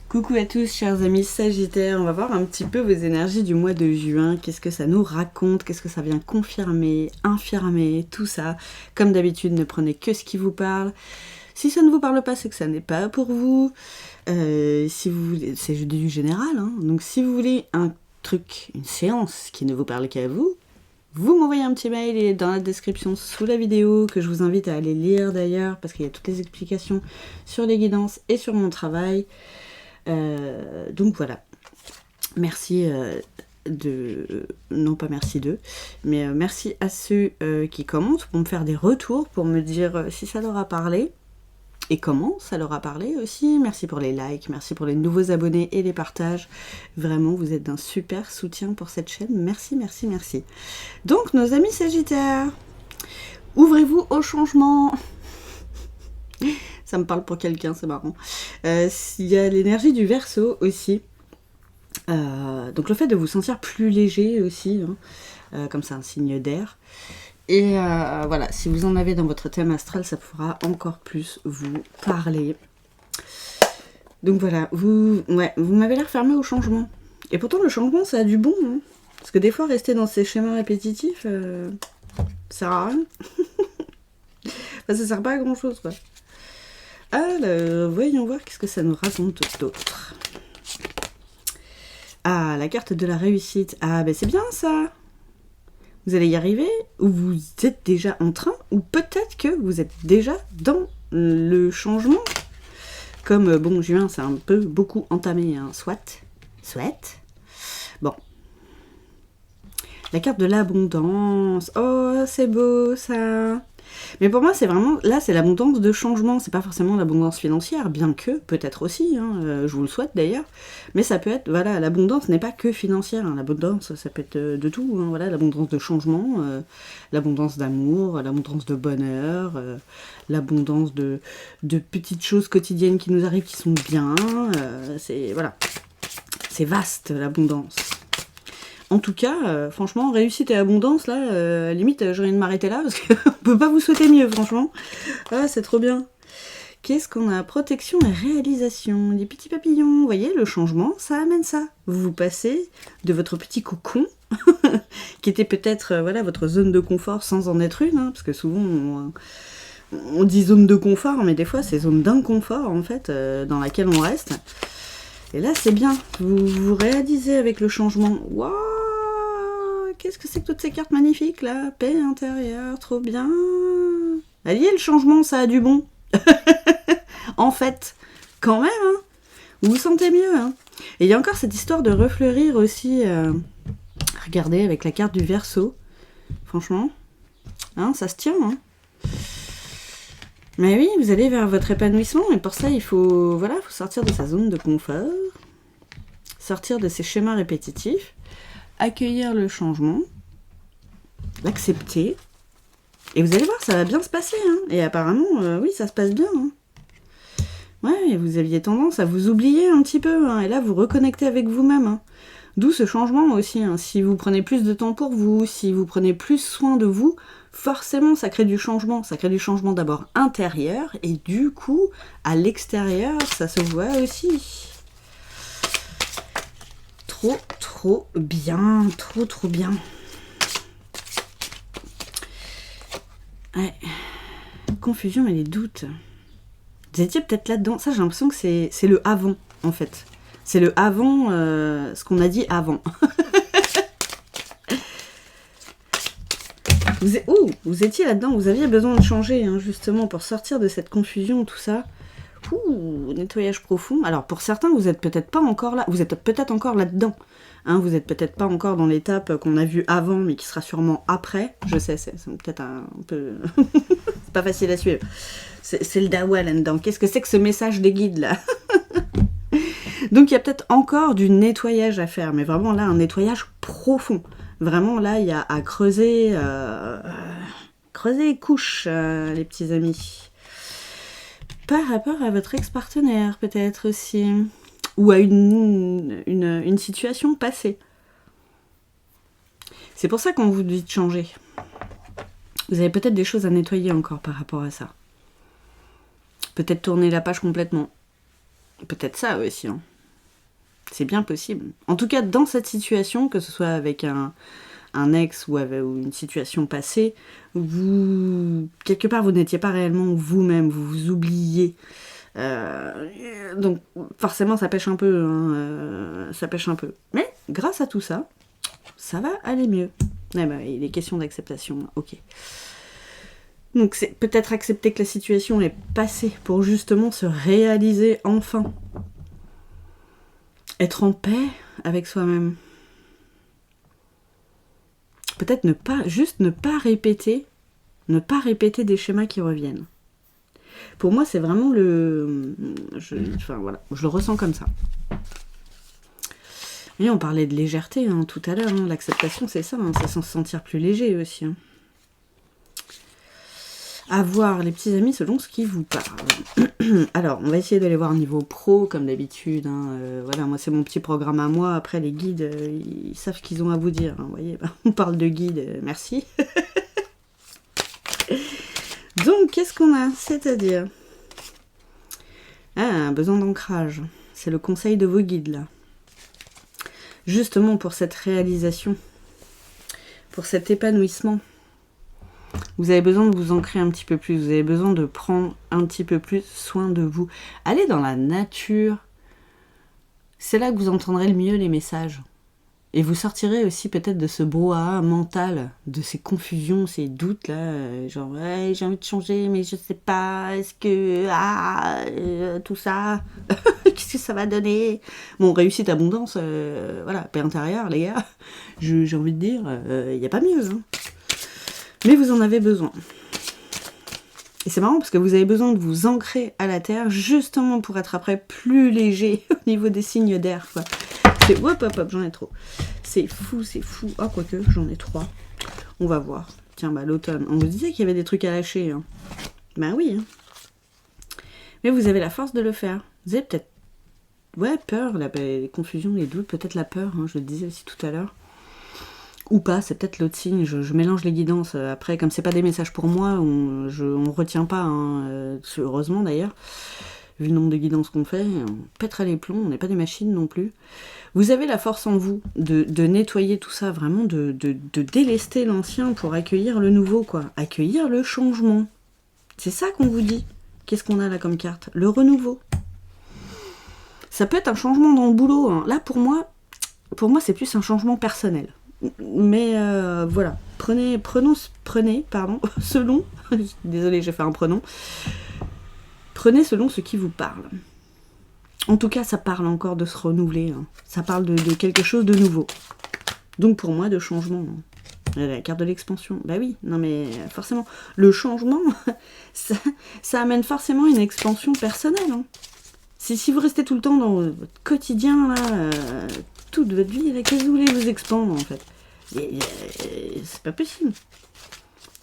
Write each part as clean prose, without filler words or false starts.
Coucou à tous chers amis Sagittaires, on va voir un petit peu vos énergies du mois de juin, qu'est-ce que ça nous raconte, qu'est-ce que ça vient confirmer, infirmer, tout ça. Comme d'habitude, ne prenez que ce qui vous parle. Si ça ne vous parle pas, c'est que ça n'est pas pour vous. Si vous voulez, c'est du général, hein. Donc si vous voulez un truc, une séance qui ne vous parle qu'à vous, vous m'envoyez un petit mail, il est dans la description sous la vidéo, que je vous invite à aller lire d'ailleurs, parce qu'il y a toutes les explications sur les guidances et sur mon travail. Donc voilà, merci non pas merci d'eux, mais merci à ceux qui commentent pour me faire des retours, pour me dire si ça leur a parlé et comment ça leur a parlé aussi. Merci pour les likes, merci pour les nouveaux abonnés et les partages. Vraiment, vous êtes d'un super soutien pour cette chaîne. Merci, merci, merci. Donc nos amis Sagittaires, ouvrez-vous au changement. Ça me parle pour quelqu'un, c'est marrant. Il y a l'énergie du Verseau aussi. Donc le fait de vous sentir plus léger aussi, hein, comme c'est un signe d'air. Et voilà, si vous en avez dans votre thème astral, ça pourra encore plus vous parler. Donc voilà, vous m'avez l'air fermé au changement. Et pourtant le changement, ça a du bon. Hein, parce que des fois, rester dans ces schémas répétitifs, ça sert à rien. Enfin, ça sert pas à grand chose, quoi. Alors, voyons voir qu'est-ce que ça nous raconte d'autre. Ah, la carte de la réussite. Ah, ben c'est bien ça. Vous allez y arriver, ou vous êtes déjà en train, ou peut-être que vous êtes déjà dans le changement. Comme, bon, juin, c'est un peu beaucoup entamé, hein. Soit. Bon. La carte de l'abondance. Oh, c'est beau ça. Mais pour moi, c'est vraiment, là, c'est l'abondance de changement. C'est pas forcément l'abondance financière, bien que, peut-être aussi, hein, je vous le souhaite d'ailleurs. Mais ça peut être, voilà, l'abondance n'est pas que financière. Hein. L'abondance, ça peut être de tout. Hein, voilà, l'abondance de changement, l'abondance d'amour, l'abondance de bonheur, l'abondance de petites choses quotidiennes qui nous arrivent qui sont bien. C'est, voilà, c'est vaste, l'abondance. En tout cas, franchement, réussite et abondance, là, limite, j'ai envie de m'arrêter là, parce qu'on peut pas vous souhaiter mieux, franchement. Ah, c'est trop bien. Qu'est-ce qu'on a? Protection et réalisation. Les petits papillons, vous voyez, le changement, ça amène ça. Vous passez de votre petit cocon, qui était peut-être, voilà, votre zone de confort sans en être une, hein, parce que souvent, on dit zone de confort, mais des fois, c'est zone d'inconfort, en fait, dans laquelle on reste. Et là, c'est bien. Vous vous réalisez avec le changement. Waouh! Qu'est-ce que c'est que toutes ces cartes magnifiques, là? Paix intérieure, trop bien. Alliez le changement, ça a du bon. En fait, quand même, hein, vous vous sentez mieux. Hein. Et il y a encore cette histoire de refleurir aussi. Regardez, avec la carte du Verseau. Franchement, hein, ça se tient. Hein. Mais oui, vous allez vers votre épanouissement. Et pour ça, il faut, voilà, faut sortir de sa zone de confort. Sortir de ces schémas répétitifs. Accueillir le changement, l'accepter, et vous allez voir, ça va bien se passer. Hein. Et apparemment, oui, ça se passe bien. Hein. Ouais, vous aviez tendance à vous oublier un petit peu, hein, et là, vous reconnectez avec vous-même. Hein. D'où ce changement aussi. Hein. Si vous prenez plus de temps pour vous, si vous prenez plus soin de vous, forcément, ça crée du changement. Ça crée du changement d'abord intérieur, et du coup, à l'extérieur, ça se voit aussi. Trop bien, trop bien. Ouais. Confusion et les doutes. Vous étiez peut-être là-dedans. Ça, j'ai l'impression que c'est le avant, en fait. C'est le avant, ce qu'on a dit avant. Vous étiez là-dedans. Vous aviez besoin de changer, hein, justement, pour sortir de cette confusion, tout ça. Nettoyage profond. Alors, pour certains, vous n'êtes peut-être pas encore là. Vous êtes peut-être encore là-dedans. Hein, vous n'êtes peut-être pas encore dans l'étape qu'on a vue avant, mais qui sera sûrement après. Je sais, c'est peut-être un peu... c'est pas facile à suivre. C'est le dawa là-dedans. Qu'est-ce que c'est que ce message des guides, là? Donc, il y a peut-être encore du nettoyage à faire, mais vraiment, là, un nettoyage profond. Vraiment, là, il y a à creuser... creuser les couches, les petits amis. Par rapport à votre ex-partenaire, peut-être aussi. Ou à une situation passée. C'est pour ça qu'on vous dit de changer. Vous avez peut-être des choses à nettoyer encore par rapport à ça. Peut-être tourner la page complètement. Peut-être ça aussi. Hein. C'est bien possible. En tout cas, dans cette situation, que ce soit avec un ex ou une situation passée, quelque part, vous n'étiez pas réellement vous-même, vous vous oubliez. Donc, forcément, ça pêche un peu. Hein, ça pêche un peu. Mais, grâce à tout ça, ça va aller mieux. Il est question d'acceptation, ok. Donc, c'est peut-être accepter que la situation est passée pour justement se réaliser enfin. Être en paix avec soi-même. Peut-être ne pas répéter des schémas qui reviennent. Pour moi, c'est vraiment je le ressens comme ça. Et on parlait de légèreté tout à l'heure, l'acceptation c'est ça, c'est s'en sentir plus léger aussi. Avoir les petits amis selon ce qui vous parle. Alors, on va essayer d'aller voir niveau pro, comme d'habitude. Voilà, moi, c'est mon petit programme à moi. Après, les guides, ils savent ce qu'ils ont à vous dire. Vous voyez, on parle de guides, merci. Donc, qu'est-ce qu'on a? C'est-à-dire... un besoin d'ancrage. C'est le conseil de vos guides, là. Justement, pour cette réalisation. Pour cet épanouissement. Vous avez besoin de vous ancrer un petit peu plus, vous avez besoin de prendre un petit peu plus soin de vous. Allez dans la nature, c'est là que vous entendrez le mieux les messages. Et vous sortirez aussi peut-être de ce brouhaha mental, de ces confusions, ces doutes là, genre ouais, j'ai envie de changer mais je sais pas, est-ce que tout ça, qu'est-ce que ça va donner? Bon, réussite, abondance, voilà, paix intérieure les gars, j'ai envie de dire, il n'y a pas mieux, hein. Mais vous en avez besoin. Et c'est marrant parce que vous avez besoin de vous ancrer à la terre justement pour être après plus léger au niveau des signes d'air, quoi. C'est hop, j'en ai trop. C'est fou. Ah, quoique, j'en ai 3. On va voir. Tiens, l'automne. On vous disait qu'il y avait des trucs à lâcher. Hein. Oui. Hein. Mais vous avez la force de le faire. Vous avez peut-être... peur, les confusions, les doutes, peut-être la peur, je le disais aussi tout à l'heure. Ou pas, c'est peut-être l'autre signe, je mélange les guidances. Après, comme c'est pas des messages pour moi, on retient pas, heureusement d'ailleurs, vu le nombre de guidances qu'on fait, on pètera les plombs, on n'est pas des machines non plus. Vous avez la force en vous de nettoyer tout ça, vraiment de délester l'ancien pour accueillir le nouveau, quoi. Accueillir le changement. C'est ça qu'on vous dit. Qu'est-ce qu'on a là comme carte? Le renouveau. Ça peut être un changement dans le boulot. Hein. Là, pour moi, c'est plus un changement personnel. Mais voilà, prenez, selon, désolée j'ai fait un pronom, prenez selon ce qui vous parle. En tout cas, ça parle encore de se renouveler, ça parle de quelque chose de nouveau. Donc pour moi, de changement. La carte de l'expansion, oui, non mais forcément, le changement, ça amène forcément une expansion personnelle. Si vous restez tout le temps dans votre quotidien, là... toute votre vie, qu'est-ce que vous voulez vous expandre en fait? C'est pas possible.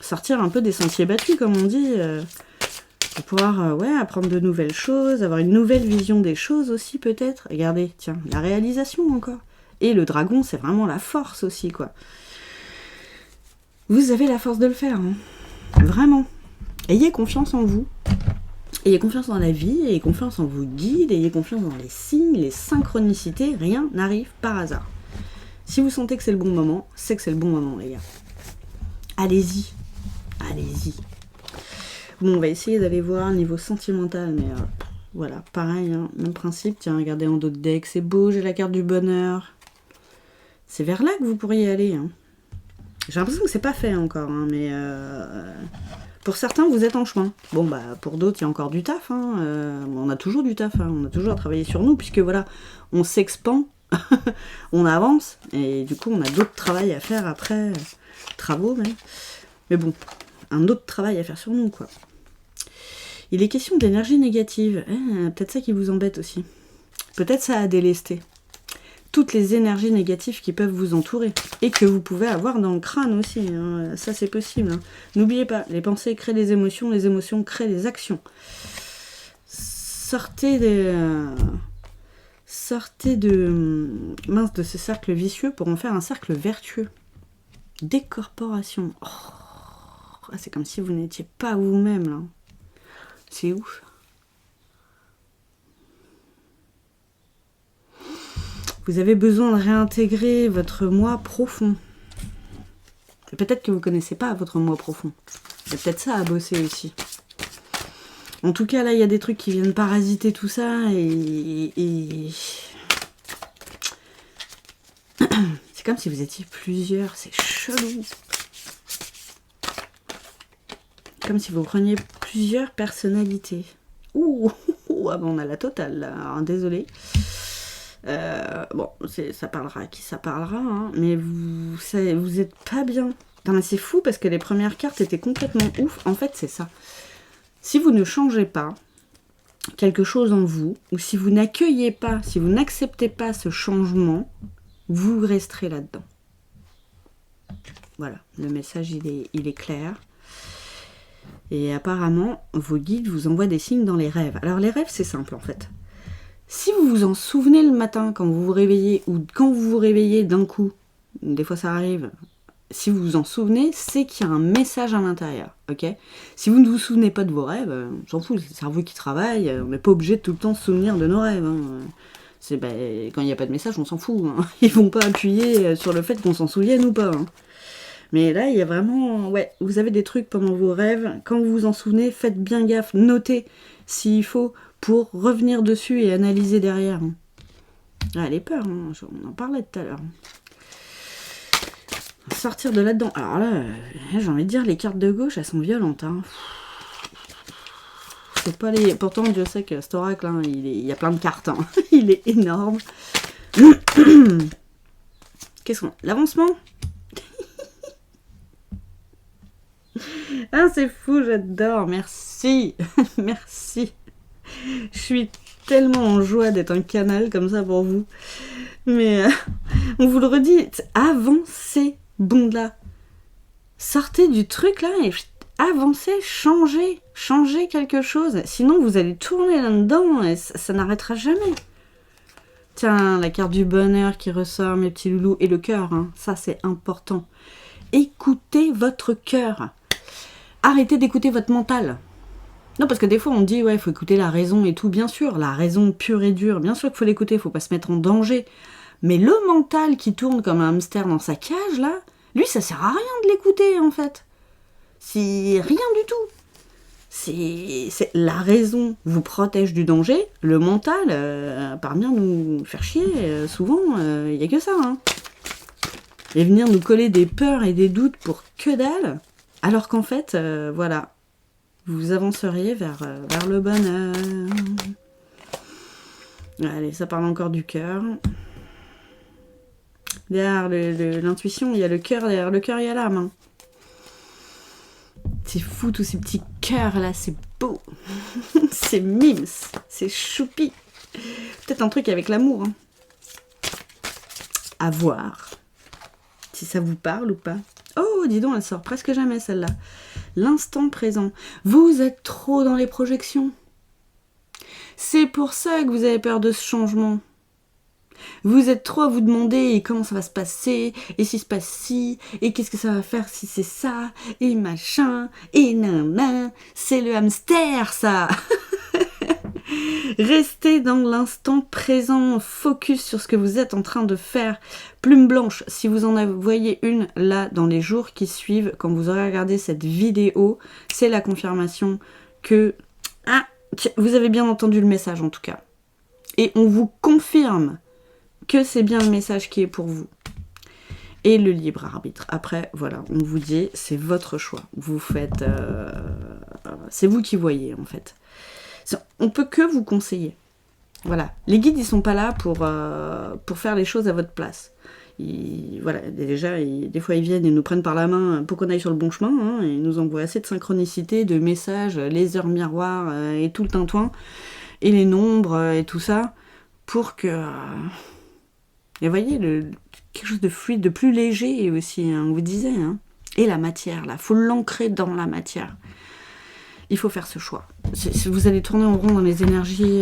Sortir un peu des sentiers battus, comme on dit, pour pouvoir apprendre de nouvelles choses, avoir une nouvelle vision des choses aussi peut-être. Regardez, tiens, la réalisation encore. Et le dragon, c'est vraiment la force aussi, quoi. Vous avez la force de le faire, vraiment. Ayez confiance en vous. Ayez confiance dans la vie, ayez confiance en vos guides, ayez confiance dans les signes, les synchronicités, rien n'arrive par hasard. Si vous sentez que c'est le bon moment, c'est que c'est le bon moment, les gars. Allez-y. Bon, on va essayer d'aller voir niveau sentimental, mais voilà, pareil, même principe. Tiens, regardez en dos de deck, c'est beau, j'ai la carte du bonheur. C'est vers là que vous pourriez aller. J'ai l'impression que c'est pas fait encore, mais... Pour certains, vous êtes en chemin. Bon, pour d'autres, il y a encore du taf. On a toujours du taf. On a toujours à travailler sur nous, puisque voilà, on s'expand, on avance, et du coup, on a d'autres travail à faire après, travaux même. Mais bon, un autre travail à faire sur nous, quoi. Il est question d'énergie négative. Peut-être ça qui vous embête aussi. Peut-être ça à délester. Toutes les énergies négatives qui peuvent vous entourer et que vous pouvez avoir dans le crâne aussi, ça c'est possible. N'oubliez pas, les pensées créent les émotions créent les actions. Sortez de ce cercle vicieux pour en faire un cercle vertueux. Décorporation. C'est comme si vous n'étiez pas vous-même là. C'est ouf. Vous avez besoin de réintégrer votre moi profond. Peut-être que vous ne connaissez pas votre moi profond. C'est peut-être ça à bosser aussi. En tout cas, là, il y a des trucs qui viennent parasiter tout ça et... C'est comme si vous étiez plusieurs, c'est chelou. Comme si vous preniez plusieurs personnalités. Ouh, ah ben on a la totale là, hein, désolé. Bon, ça parlera à qui ça parlera, hein, mais vous êtes pas bien. Non, mais c'est fou parce que les premières cartes étaient complètement ouf. En fait, c'est ça. Si vous ne changez pas quelque chose en vous, ou si vous n'accueillez pas, si vous n'acceptez pas ce changement, vous resterez là-dedans. Voilà, le message il est clair. Et apparemment, vos guides vous envoient des signes dans les rêves. Alors les rêves, c'est simple en fait. Si vous vous en souvenez le matin quand vous vous réveillez, ou quand vous vous réveillez d'un coup, des fois ça arrive, si vous vous en souvenez, c'est qu'il y a un message à l'intérieur, ok? Si vous ne vous souvenez pas de vos rêves, on s'en fout, c'est le cerveau qui travaille, on n'est pas obligé de tout le temps se souvenir de nos rêves. Hein. Quand il n'y a pas de message, on s'en fout. Hein. Ils vont pas appuyer sur le fait qu'on s'en souvienne ou pas. Hein. Mais là, il y a vraiment... Ouais, vous avez des trucs pendant vos rêves. Quand vous vous en souvenez, faites bien gaffe. Notez s'il faut pour revenir dessus et analyser derrière. Ah, les peurs, hein. On en parlait tout à l'heure. Sortir de là-dedans. Alors là, j'ai envie de dire, les cartes de gauche, elles sont violentes. Hein. C'est pas les... Pourtant, Dieu sait que cet oracle, hein, il y a plein de cartes. Hein. Il est énorme. Qu'est-ce qu'on... L'avancement. Ah, c'est fou, j'adore. Merci. Merci. Je suis tellement en joie d'être un canal comme ça pour vous. Mais on vous le redit, avancez, bon là. Sortez du truc là et avancez, changez quelque chose. Sinon, vous allez tourner là-dedans et ça n'arrêtera jamais. Tiens, la carte du bonheur qui ressort, mes petits loulous, et le cœur, hein, ça c'est important. Écoutez votre cœur. Arrêtez d'écouter votre mental. Non, parce que des fois on dit, ouais, il faut écouter la raison et tout, bien sûr, la raison pure et dure, bien sûr qu'il faut l'écouter, il faut pas se mettre en danger. Mais le mental qui tourne comme un hamster dans sa cage, là, lui, ça sert à rien de l'écouter, en fait. C'est rien du tout. C'est la raison vous protège du danger, le mental, à part bien nous faire chier, souvent, il n'y a que ça, hein. Et venir nous coller des peurs et des doutes pour que dalle, alors qu'en fait, voilà, vous avanceriez vers le bonheur. Allez, ça parle encore du cœur. Derrière l'intuition, il y a le cœur, derrière le cœur, il y a l'âme. Hein. C'est fou, tous ces petits cœurs là, c'est beau. C'est mimes, c'est choupi. Peut-être un truc avec l'amour. Hein. À voir. Si ça vous parle ou pas. Oh, dis donc, elle sort presque jamais celle-là. L'instant présent. Vous êtes trop dans les projections. C'est pour ça que vous avez peur de ce changement. Vous êtes trop à vous demander et comment ça va se passer, et s'il se passe ci, et qu'est-ce que ça va faire si c'est ça, et machin, et nan, c'est le hamster ça. Restez dans l'instant présent, focus sur ce que vous êtes en train de faire. Plume blanche, si vous en voyez une là dans les jours qui suivent, quand vous aurez regardé cette vidéo, c'est la confirmation que vous avez bien entendu le message en tout cas. Et on vous confirme que c'est bien le message qui est pour vous. Et le libre arbitre. Après, voilà, on vous dit, c'est votre choix. Vous faites... c'est vous qui voyez, en fait. On peut que vous conseiller. Voilà. Les guides, ils sont pas là pour faire les choses à votre place. Voilà, déjà, des fois, ils viennent et nous prennent par la main pour qu'on aille sur le bon chemin. Hein, et ils nous envoient assez de synchronicité, de messages, les heures miroirs et tout le tintouin. Et les nombres et tout ça. Pour que... Et vous voyez, quelque chose de fluide, de plus léger aussi, hein, on vous disait. Hein. Et la matière, là, il faut l'ancrer dans la matière. Il faut faire ce choix. Vous allez tourner en rond dans les énergies...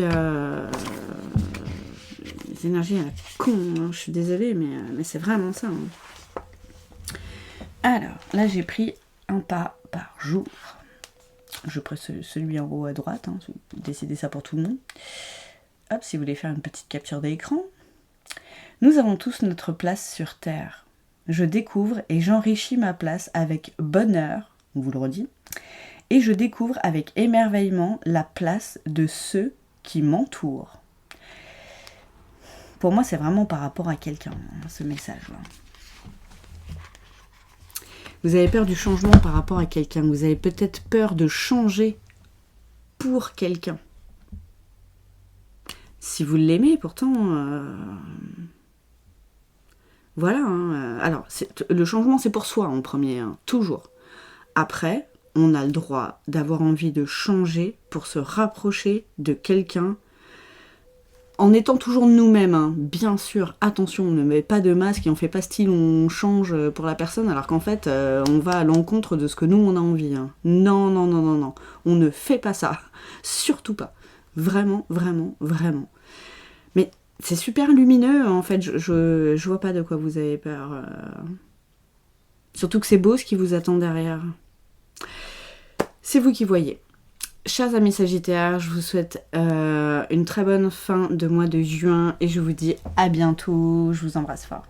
les énergies à la con, hein, je suis désolée, mais c'est vraiment ça. Hein. Alors, là, j'ai pris un pas par jour. Je prends celui en haut à droite, hein, décidez ça pour tout le monde. Hop, si vous voulez faire une petite capture d'écran. Nous avons tous notre place sur Terre. Je découvre et j'enrichis ma place avec bonheur, on vous le redit, et je découvre avec émerveillement la place de ceux qui m'entourent. Pour moi, c'est vraiment par rapport à quelqu'un, ce message-là. Vous avez peur du changement par rapport à quelqu'un. Vous avez peut-être peur de changer pour quelqu'un. Si vous l'aimez, pourtant... Voilà. Hein. Alors, le changement, c'est pour soi en premier, hein, toujours. Après, on a le droit d'avoir envie de changer pour se rapprocher de quelqu'un en étant toujours nous-mêmes, hein. Bien sûr, attention, on ne met pas de masque et on fait pas style on change pour la personne alors qu'en fait on va à l'encontre de ce que nous on a envie. Hein. Non, non, non, non, non, on ne fait pas ça, surtout pas. Vraiment, vraiment, vraiment. Mais c'est super lumineux en fait, je vois pas de quoi vous avez peur. Surtout que c'est beau ce qui vous attend derrière. C'est vous qui voyez. Chers amis Sagittaires, je vous souhaite une très bonne fin de mois de juin et je vous dis à bientôt. Je vous embrasse fort.